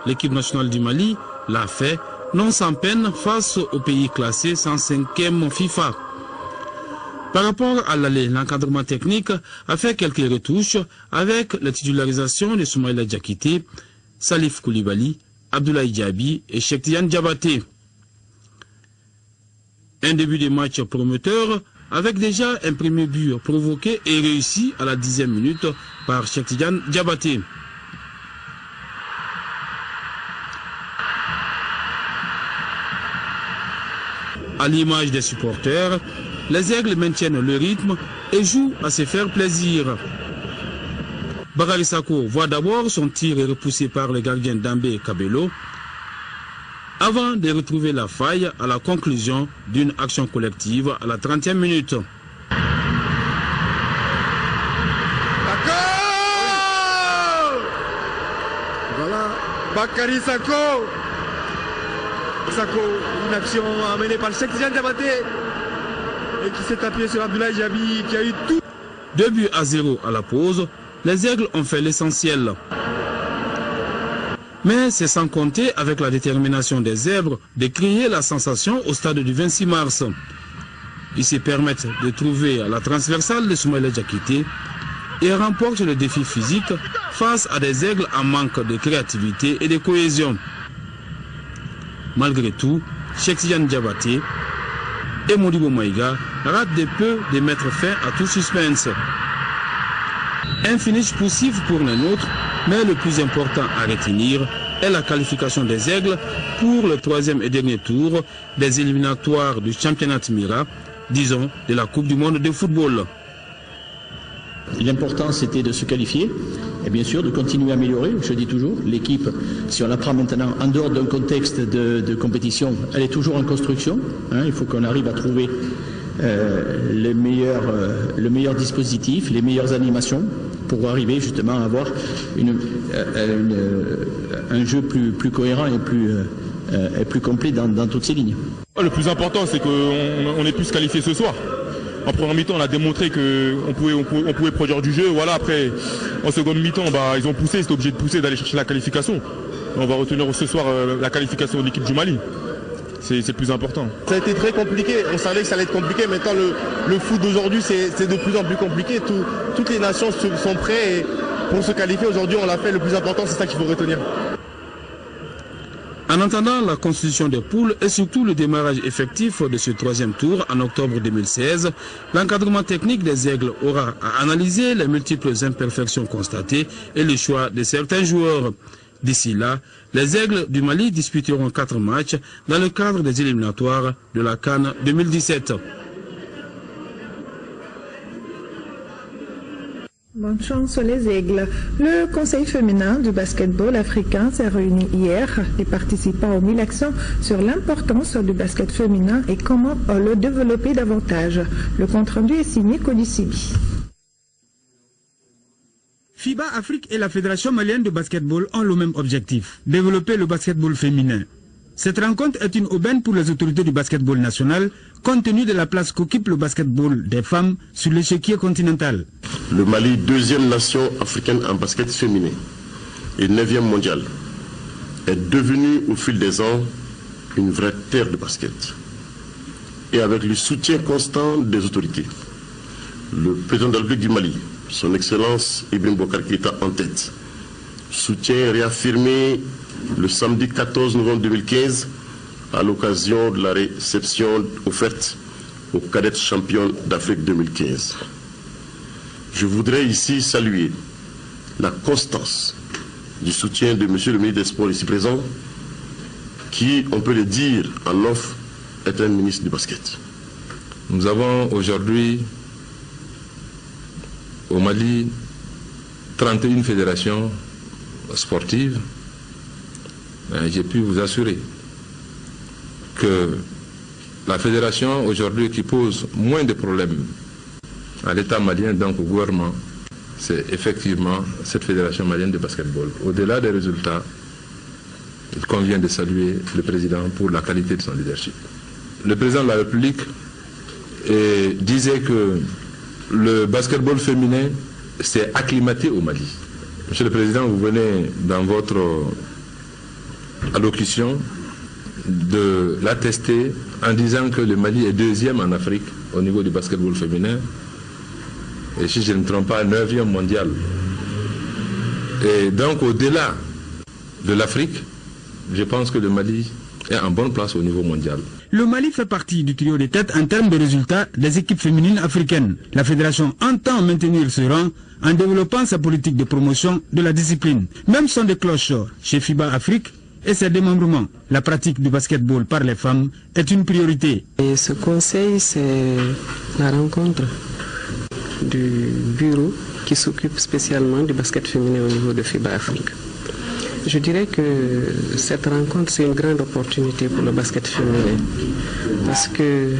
L'équipe nationale du Mali l'a fait non sans peine face au pays classé 105e FIFA. Par rapport à l'aller, l'encadrement technique a fait quelques retouches avec la titularisation de Soumaïla Diakité, Salif Koulibaly, Abdoulaye Diaby et Cheikh Tidiane Diabaté. Un début de match prometteur avec déjà un premier but provoqué et réussi à la 10e minute par Cheikh Tidiane Diabaté. À l'image des supporters, les Aigles maintiennent le rythme et jouent à se faire plaisir. Bakary Sako voit d'abord son tir repoussé par le gardien Dambé Kabelo avant de retrouver la faille à la conclusion d'une action collective à la 30e minute. D'accord. Bakary Sako. Sako, une action menée par Cheikh Tidiane Diabaté et qui s'est appuyé sur Abdoulaye Jabi qui a eu tout. 2-0 à la pause, les Aigles ont fait l'essentiel. Mais c'est sans compter avec la détermination des Zèbres de créer la sensation au stade du 26 mars. Ils se permettent de trouver la transversale de Soumaïla Diakité et remportent le défi physique face à des Aigles en manque de créativité et de cohésion. Malgré tout, Cheikh Tidiane Diabaté et Modibo Maïga ratent de peu de mettre fin à tout suspense. Un finish poussif pour les nôtres, mais le plus important à retenir est la qualification des Aigles pour le 3e et dernier tour des éliminatoires du championnat Mira, disons de la Coupe du monde de football. L'important c'était de se qualifier et bien sûr de continuer à améliorer, je dis toujours. L'équipe, si on la prend maintenant en dehors d'un contexte de compétition, elle est toujours en construction. Il faut qu'on arrive à trouver le meilleur dispositif, les meilleures animations pour arriver justement à avoir un jeu plus cohérent et plus complet dans toutes ces lignes. Le plus important c'est qu'on ait pu se qualifier ce soir. En première mi-temps, on a démontré qu'on pouvait produire du jeu. Voilà, après, en seconde mi-temps, ils ont poussé, ils étaient obligés de pousser, d'aller chercher la qualification. On va retenir ce soir la qualification de l'équipe du Mali. C'est le plus important. Ça a été très compliqué, on savait que ça allait être compliqué. Maintenant, le foot d'aujourd'hui, c'est de plus en plus compliqué. Toutes les nations sont prêtes pour se qualifier. Aujourd'hui, on l'a fait. Le plus important, c'est ça qu'il faut retenir. En attendant la constitution des poules et surtout le démarrage effectif de ce 3e tour en octobre 2016, l'encadrement technique des Aigles aura à analyser les multiples imperfections constatées et le choix de certains joueurs. D'ici là, les Aigles du Mali disputeront 4 matchs dans le cadre des éliminatoires de la CAN 2017. Bonne chance les Aigles. Le Conseil féminin du basketball africain s'est réuni hier. Les participants ont mis l'accent sur l'importance du basket féminin et comment le développer davantage. Le compte-rendu est signé Cody Sibi. FIBA Afrique et la Fédération malienne de basketball ont le même objectif, développer le basketball féminin. Cette rencontre est une aubaine pour les autorités du basketball national, compte tenu de la place qu'occupe le basketball des femmes sur l'échiquier continental. Le Mali, 2e nation africaine en basket féminin et 9e mondial, est devenu au fil des ans une vraie terre de basket. Et avec le soutien constant des autorités, le président de la République du Mali, son Excellence Ibrahim Boubacar Keïta en tête, soutien réaffirmé le samedi 14 novembre 2015 à l'occasion de la réception offerte aux cadettes championnes d'Afrique 2015. Je voudrais ici saluer la constance du soutien de M. le ministre des Sports ici présent, qui, on peut le dire en off, est un ministre du basket. Nous avons aujourd'hui au Mali 31 fédérations sportives. J'ai pu vous assurer que la fédération aujourd'hui qui pose moins de problèmes à l'État malien, donc au gouvernement, c'est effectivement cette fédération malienne de basketball. Au-delà des résultats, il convient de saluer le président pour la qualité de son leadership. Le président de la République disait que le basketball féminin s'est acclimaté au Mali. Monsieur le Président, vous venez dans votre allocution de l'attester en disant que le Mali est 2e en Afrique au niveau du basketball féminin et si je ne me trompe pas 9e mondial. Et donc au-delà de l'Afrique, je pense que le Mali est en bonne place au niveau mondial. Le Mali fait partie du trio de tête en termes de résultats des équipes féminines africaines. La fédération entend maintenir ce rang en développant sa politique de promotion de la discipline. Même son de cloche chez FIBA Afrique et ses démembrements. La pratique du basketball par les femmes est une priorité. Et ce conseil, c'est la rencontre du bureau qui s'occupe spécialement du basket féminin au niveau de FIBA Afrique. Je dirais que cette rencontre, c'est une grande opportunité pour le basket féminin parce que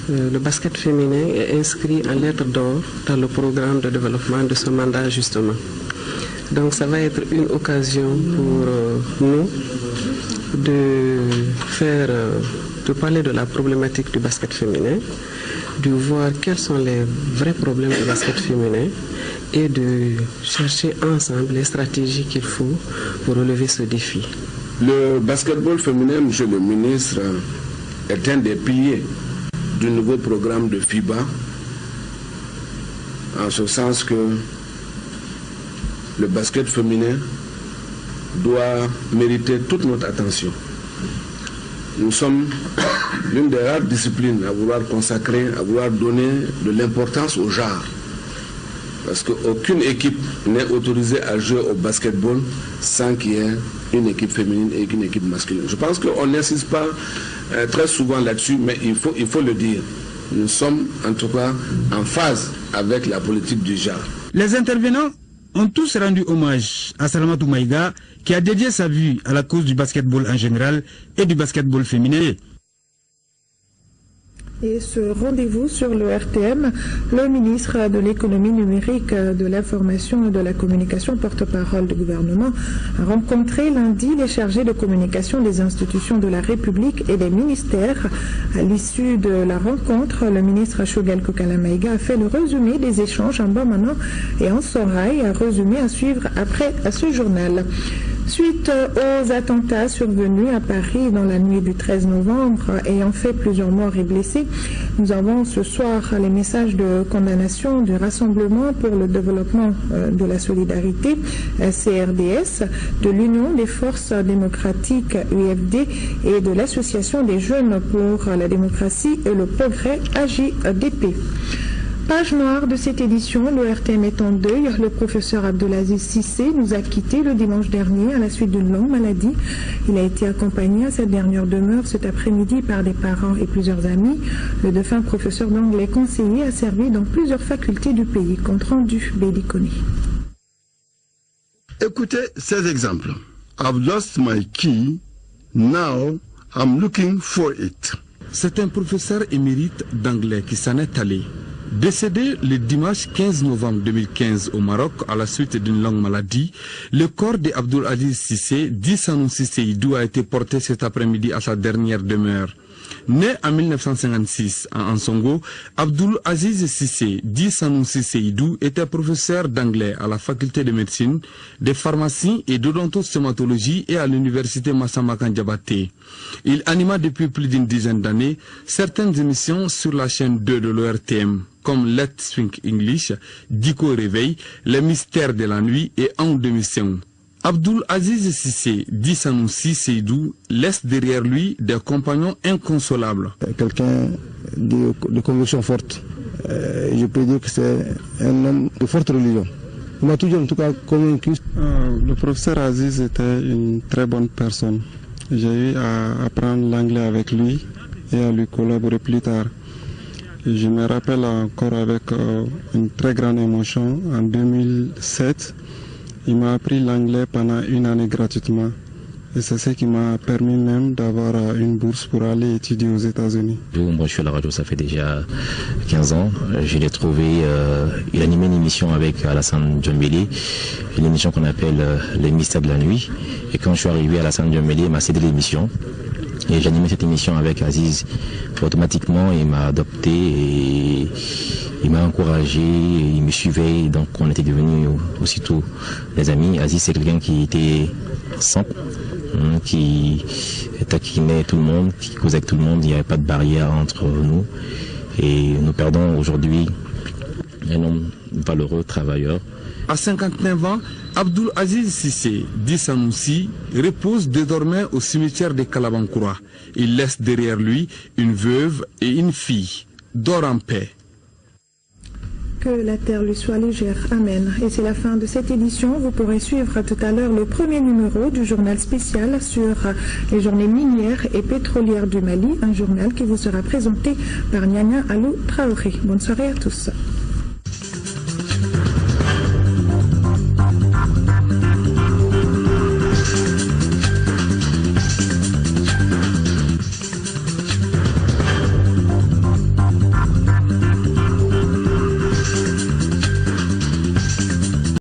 le basket féminin est inscrit en lettres d'or dans le programme de développement de ce mandat justement. Donc ça va être une occasion pour nous de parler de la problématique du basket féminin, de voir quels sont les vrais problèmes du basket féminin et de chercher ensemble les stratégies qu'il faut pour relever ce défi. Le basketball féminin, monsieur le ministre, est un des piliers du nouveau programme de FIBA, en ce sens que le basket féminin doit mériter toute notre attention. Nous sommes l'une des rares disciplines à vouloir consacrer, à vouloir donner de l'importance au genre. Parce qu'aucune équipe n'est autorisée à jouer au basketball sans qu'il y ait une équipe féminine et une équipe masculine. Je pense qu'on n'insiste pas très souvent là-dessus, mais il faut le dire. Nous sommes en tout cas en phase avec la politique du genre. Les intervenants ont tous rendu hommage à Salamatou Maïga, qui a dédié sa vie à la cause du basketball en général et du basketball féminin. Et ce rendez-vous sur le RTM, le ministre de l'économie numérique, de l'information et de la communication, porte-parole du gouvernement, a rencontré lundi les chargés de communication des institutions de la République et des ministères. À l'issue de la rencontre, le ministre Choguel Kokala Maïga a fait le résumé des échanges en Bamana et en Sorail, un résumé à suivre après à ce journal. Suite aux attentats survenus à Paris dans la nuit du 13 novembre ayant fait plusieurs morts et blessés, nous avons ce soir les messages de condamnation du Rassemblement pour le développement de la solidarité, CRDS, de l'Union des forces démocratiques, UFD, et de l'Association des jeunes pour la démocratie et le progrès, AJDP. Page noire de cette édition, le RTM est en deuil. Le professeur Abdelaziz Cissé nous a quittés le dimanche dernier à la suite d'une longue maladie. Il a été accompagné à cette dernière demeure cet après-midi par des parents et plusieurs amis. Le défunt professeur d'anglais conseiller a servi dans plusieurs facultés du pays. Compte rendu Bédiconi. Écoutez ces exemples. I've lost my key. Now I'm looking for it. C'est un professeur émérite d'anglais qui s'en est allé. Décédé le dimanche 15 novembre 2015 au Maroc à la suite d'une longue maladie, le corps d'Abdelaziz Cissé, dit Sanoussi Seydou, a été porté cet après-midi à sa dernière demeure. Né en 1956 à Ansongo, Abdelaziz Cissé, dit Sanoussi Seydou, était professeur d'anglais à la faculté de médecine, de pharmacie et d'odontostomatologie et à l'université Massamba Diabaté. Il anima depuis plus d'une dizaine d'années certaines émissions sur la chaîne 2 de l'ORTM, comme Let's Speak English, Diko Réveil, Les Mystères de la Nuit et En Démission. Abdelaziz Cissé, dit Sanoussi Seydou, laisse derrière lui des compagnons inconsolables. Quelqu'un de conviction forte. Je peux dire que c'est un homme de forte religion. Il m'a toujours en tout cas convaincu. Le professeur Aziz était une très bonne personne. J'ai eu à apprendre l'anglais avec lui et à lui collaborer plus tard. Et je me rappelle encore avec une très grande émotion, en 2007, il m'a appris l'anglais pendant une année gratuitement. Et c'est ce qui m'a permis même d'avoir une bourse pour aller étudier aux États-Unis. Moi, je suis à la radio, ça fait déjà 15 ans. Je l'ai trouvé, il animait une émission avec Alassane Djombélé, une émission qu'on appelle Les Mystères de la Nuit. Et quand je suis arrivé, Alassane Djombélé m'a cédé l'émission. Et j'animais cette émission avec Aziz. Automatiquement, il m'a adopté et il m'a encouragé, il me suivait. Donc, on était devenus aussitôt des amis. Aziz, c'est quelqu'un qui était simple, qui taquinait tout le monde, qui causait avec tout le monde. Il n'y avait pas de barrière entre nous. Et nous perdons aujourd'hui un homme valeureux, travailleur. À 59 ans, Abdelaziz Cissé, dit Sanoussi, repose désormais au cimetière de Kalabankoura. Il laisse derrière lui une veuve et une fille. Dort en paix. Que la terre lui soit légère. Amen. Et c'est la fin de cette édition. Vous pourrez suivre tout à l'heure le premier numéro du journal spécial sur les journées minières et pétrolières du Mali. Un journal qui vous sera présenté par Nyanya Alou Traoré. Bonne soirée à tous.